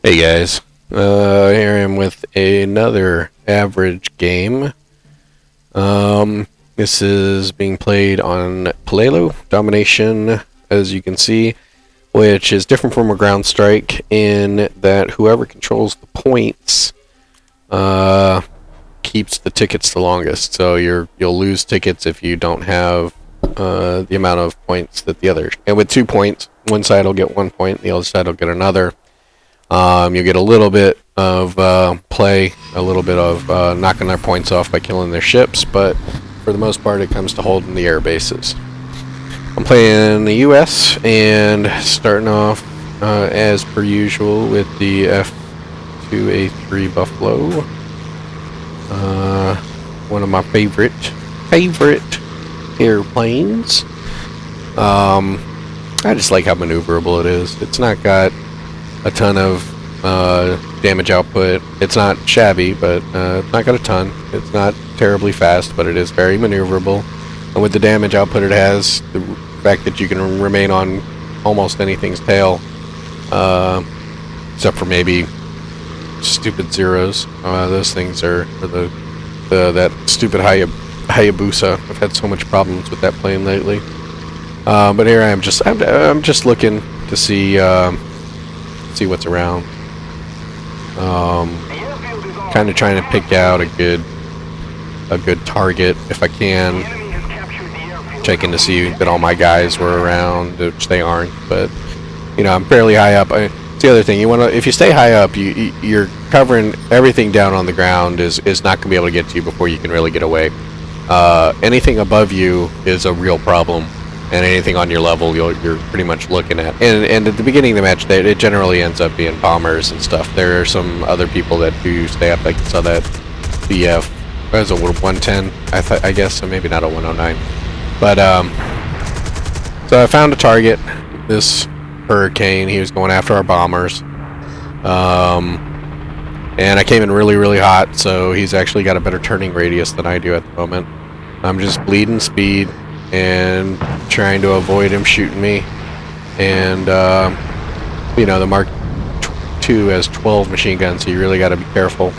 Hey guys, here I am with another average game. This is being played on Palelo Domination, as you can see, which is different from a ground strike in that whoever controls the points keeps the tickets the longest. So you'll lose tickets if you don't have the amount of points that the other. And with 2 points, one side will get 1 point, the other side will get another. You get a little bit of play, a little bit of knocking their points off by killing their ships, but for the most part it comes to holding the air bases. I'm playing the US and starting off as per usual with the F2A3 Buffalo. One of my favorite airplanes. I just like how maneuverable it is. It's not got a ton of damage output. It's not shabby, but it's not got a ton. It's not terribly fast, but it is very maneuverable. And with the damage output it has, the fact that you can remain on almost anything's tail, except for maybe stupid zeros. Those things are that stupid Hayabusa. I've had so much problems with that plane lately. But here I am, I'm just looking to see what's around. Kind of trying to pick out a good target if I can. Checking to see that all my guys were around, which they aren't. But you know, I'm fairly high up. It's the other thing. If you stay high up, you're covering everything down on the ground is not going to be able to get to you before you can really get away. Anything above you is a real problem. And anything on your level, you're pretty much looking at. And at the beginning of the match, it generally ends up being bombers and stuff. There are some other people that do stay up. Like you saw that BF. What was it, 110? I guess, so maybe not a 109. But so I found a target. This Hurricane. He was going after our bombers. And I came in really, really hot. So he's actually got a better turning radius than I do at the moment. I'm just bleeding speed and trying to avoid him shooting me. And you know, the Mark II has 12 machine guns, so you really got to be careful.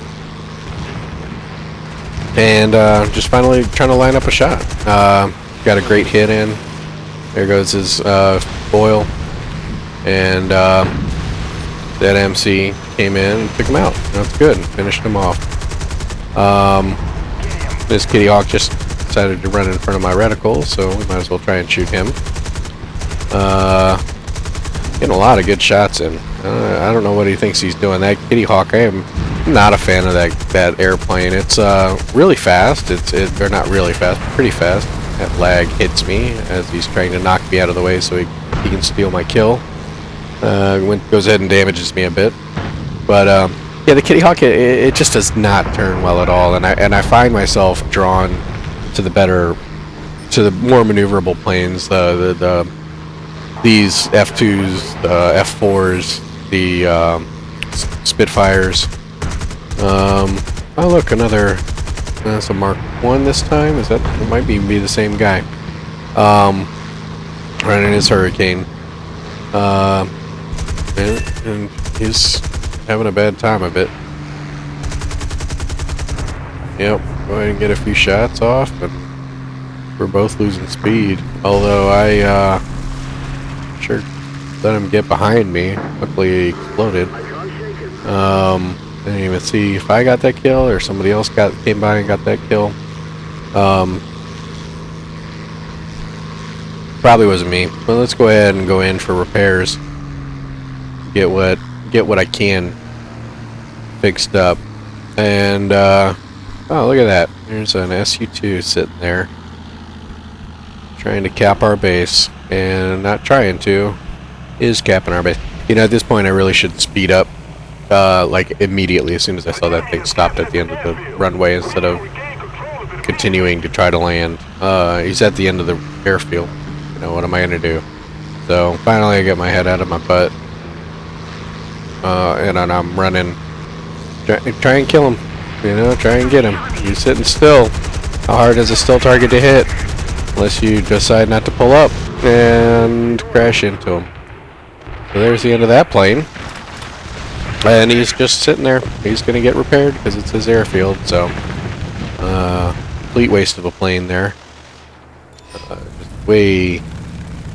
And just finally trying to line up a shot. Got a great hit in. There goes his foil. And that MC came in and took him out. That's good. Finished him off. This Kitty Hawk just decided to run in front of my reticle, so we might as well try and shoot him. Getting a lot of good shots in. I don't know what he thinks he's doing. That Kitty Hawk, I am not a fan of that airplane. It's really fast. They're not really fast, pretty fast. That lag hits me as he's trying to knock me out of the way so he can steal my kill. Goes ahead and damages me a bit. But yeah, the Kitty Hawk, it just does not turn well at all, and I find myself drawn to the more maneuverable planes, these F2s, the F4s, the Spitfires. Oh look, another. That's a Mark 1 this time. It might be the same guy. Running his Hurricane. And he's having a bad time a bit. Yep, go ahead and get a few shots off, but we're both losing speed. Although I sure let him get behind me. Luckily he exploded. Didn't even see if I got that kill or somebody else came by and got that kill. Probably wasn't me. But let's go ahead and go in for repairs. Get what I can fixed up. And oh, look at that. There's an SU-2 sitting there trying to cap our base, and not trying to, is capping our base. You know, at this point I really should speed up like immediately as soon as I saw that thing stopped at the end of the runway instead of continuing to try to land. He's at the end of the airfield. You know, what am I gonna do? So finally I get my head out of my butt. And I'm running. Try and kill him. You know, try and get him. He's sitting still. How hard is a still target to hit? Unless you decide not to pull up and crash into him. So there's the end of that plane. And he's just sitting there. He's going to get repaired because it's his airfield, so complete waste of a plane there.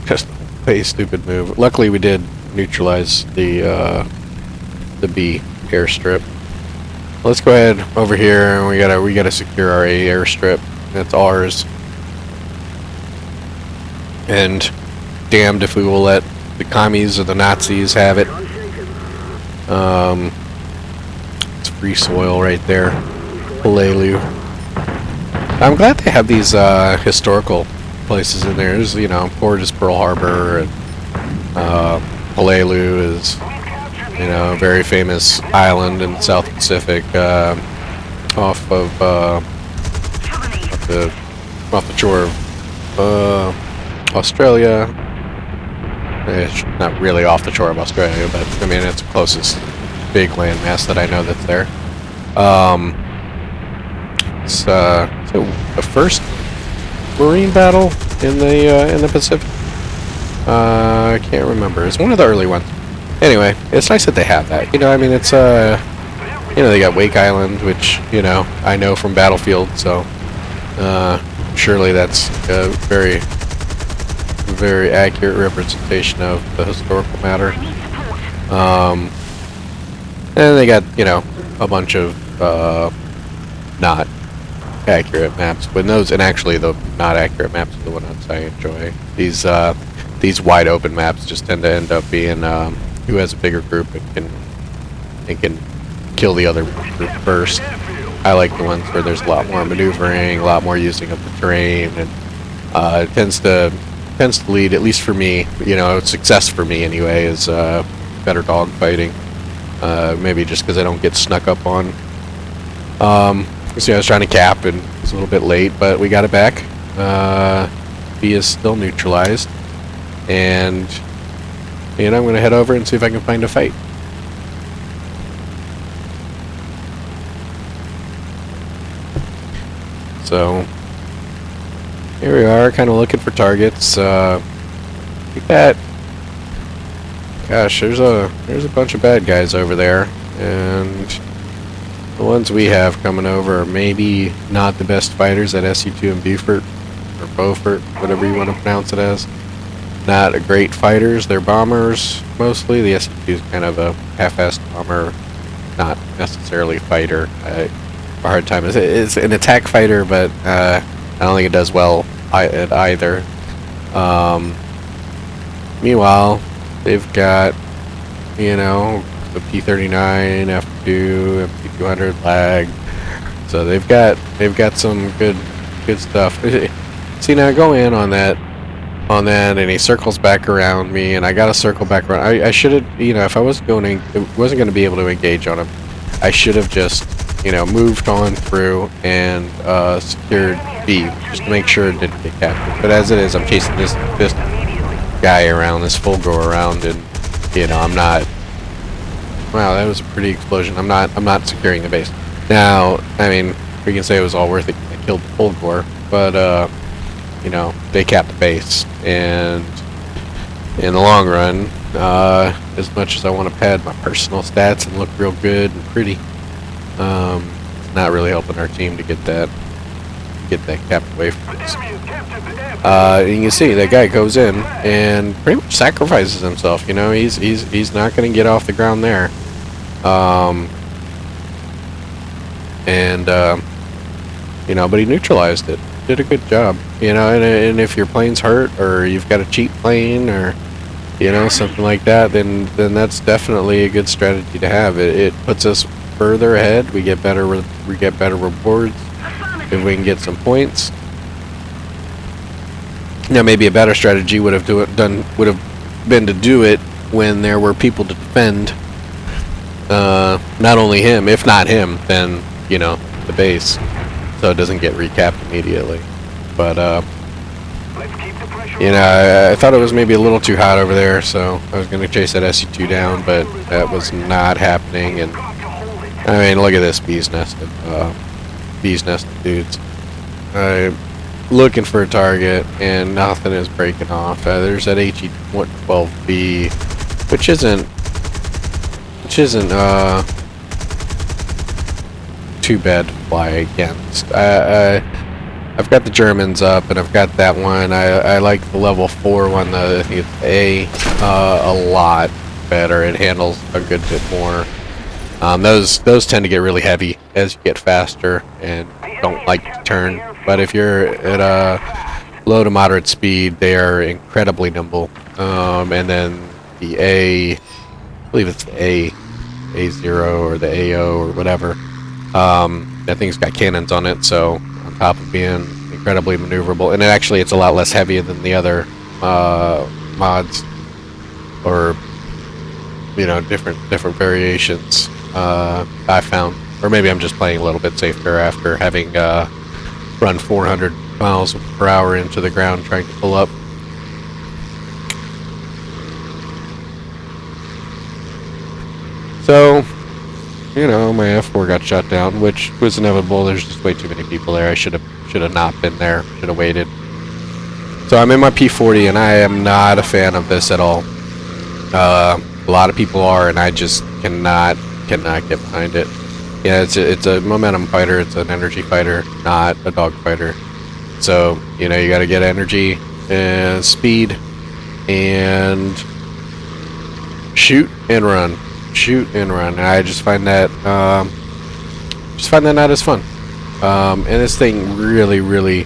Just way stupid move. Luckily we did neutralize the B airstrip. Let's go ahead over here, and we gotta secure our A airstrip. That's ours. And damned if we will let the commies or the Nazis have it. It's free soil right there. Pelelu. I'm glad they have these historical places in there. There's, you know, port is Pearl Harbor, and Pelelu is, you know, a very famous island in the South Pacific, off the shore of Australia. It's not really off the shore of Australia, but I mean it's the closest big landmass that I know that's there. It's the first Marine battle in the Pacific. I can't remember. It's one of the early ones. Anyway, it's nice that they have that. You know, I mean, it's you know, they got Wake Island, which, you know, I know from Battlefield, so surely that's a very, very accurate representation of the historical matter. And they got, you know, a bunch of not accurate maps, but those, and actually the not accurate maps are the ones I enjoy. These wide open maps just tend to end up being who has a bigger group and can kill the other group first. I like the ones where there's a lot more maneuvering, a lot more using of the terrain, and it tends to lead, at least for me, you know, success for me anyway, is better dogfighting. Maybe just because I don't get snuck up on. See, I was trying to cap and it was a little bit late, but we got it back. B is still neutralized, and I'm going to head over and see if I can find a fight. So here we are, kind of looking for targets. We got, gosh, there's a bunch of bad guys over there, and the ones we have coming over are maybe not the best fighters at SU2 and Beaufort, or Beaufort, whatever you want to pronounce it as. Not a great fighters. They're bombers mostly. The SU2 is kind of a half-assed bomber, not necessarily fighter. I have a hard time. It's an attack fighter, but I don't think it does well at either. Meanwhile, they've got, you know, the P-39, F2, MP-200 lag. So they've got some good stuff. See, now I go in on that, and he circles back around me, and I got to circle back around. I should have, you know, if I wasn't going to be able to engage on him, I should have just, you know, moved on through and secured B, just to make sure it didn't get captured. But as it is, I'm chasing this guy around, this full go around, and, you know, I'm not. Wow, that was a pretty explosion. I'm not securing the base. Now, I mean, we can say it was all worth it. I killed the full gore, but you know, they capped the base, and in the long run, as much as I want to pad my personal stats and look real good and pretty, it's not really helping our team to get that capped away from us. You can see that guy goes in and pretty much sacrifices himself. You know, he's not going to get off the ground there, you know, but he neutralized it. Did a good job, you know, and if your plane's hurt, or you've got a cheap plane, or, you know, something like that, then that's definitely a good strategy to have. It puts us further ahead. We get better rewards if we can get some points. Now, maybe a better strategy would have been to do it when there were people to defend. Not only him, if not him, then, you know, the base, so it doesn't get recapped immediately. But you know, I thought it was maybe a little too hot over there, so I was going to chase that SU2 down, but that was not happening. And I mean, look at this bees nested dudes. I'm looking for a target, and nothing is breaking off. There's that HE-112B, which isn't which isn't too bad to fly against. I've got the Germans up, and I've got that one. I like the level 4 one, I think it's A, a lot better. It handles a good bit more. Those tend to get really heavy as you get faster and don't like to turn. But if you're at a low to moderate speed, they are incredibly nimble. And then the I believe it's the A0 or the AO or whatever. That thing's got cannons on it, so on top of being incredibly maneuverable, and it's a lot less heavy than the other mods, or different variations. I found, or maybe I'm just playing a little bit safer after having run 400 miles per hour into the ground trying to pull up. So, my F4 got shut down, which was inevitable. There's just way too many people there. I should have not been there. Should have waited. So I'm in my P40, and I am not a fan of this at all. A lot of people are, and I just cannot get behind it. Yeah, it's a momentum fighter. It's an energy fighter, not a dog fighter. So you got to get energy and speed, and shoot and run. Shoot and run. And I just find that not as fun. And this thing really,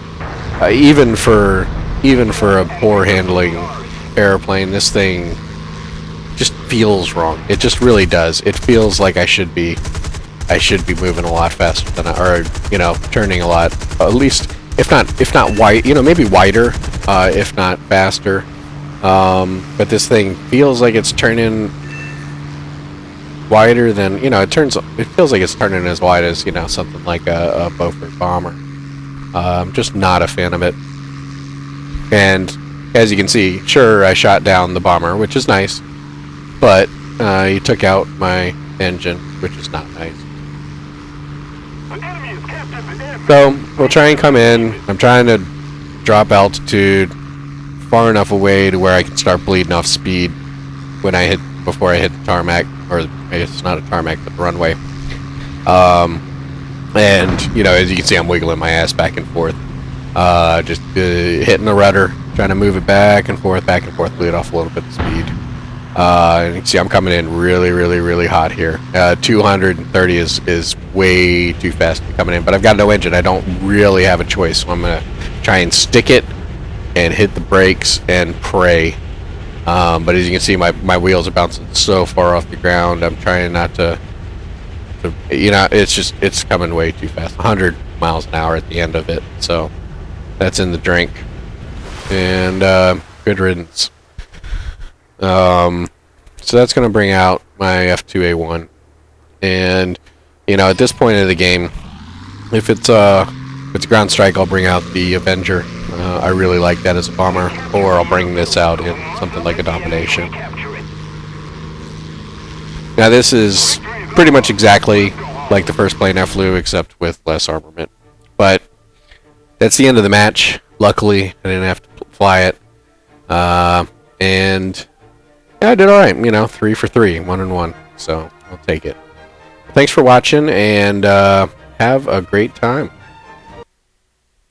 even for a poor handling airplane, this thing just feels wrong. It just really does. It feels like I should be moving a lot faster than turning a lot, at least if not wide, maybe wider, if not faster. But this thing feels like it's turning wider than, it feels like it's turning as wide as, something like a Beaufort bomber. I'm just not a fan of it. And as you can see, sure, I shot down the bomber, which is nice, but he took out my engine, which is not nice. So we'll try and come in. I'm trying to drop altitude far enough away to where I can start bleeding off speed before I hit the tarmac, or I guess it's not a tarmac, but the runway. And as you can see, I'm wiggling my ass back and forth, just hitting the rudder, trying to move it back and forth, bleed off a little bit of speed. And you can see I'm coming in really hot here. 230 is way too fast to be coming in, but I've got no engine. I don't really have a choice, so I'm gonna try and stick it and hit the brakes and pray. But as you can see, my wheels are bouncing so far off the ground. I'm trying not to it's coming way too fast. 100 miles an hour at the end of it. So that's in the drink. And good riddance. So that's going to bring out my F2A1. And at this point of the game, if it's a ground strike, I'll bring out the Avenger. I really like that as a bomber, or I'll bring this out in something like a Domination. Now this is pretty much exactly like the first plane I flew, except with less armament. But that's the end of the match. Luckily, I didn't have to fly it. And yeah, I did alright, 3 for 3, 1 and 1. So I'll take it. Thanks for watching, and have a great time.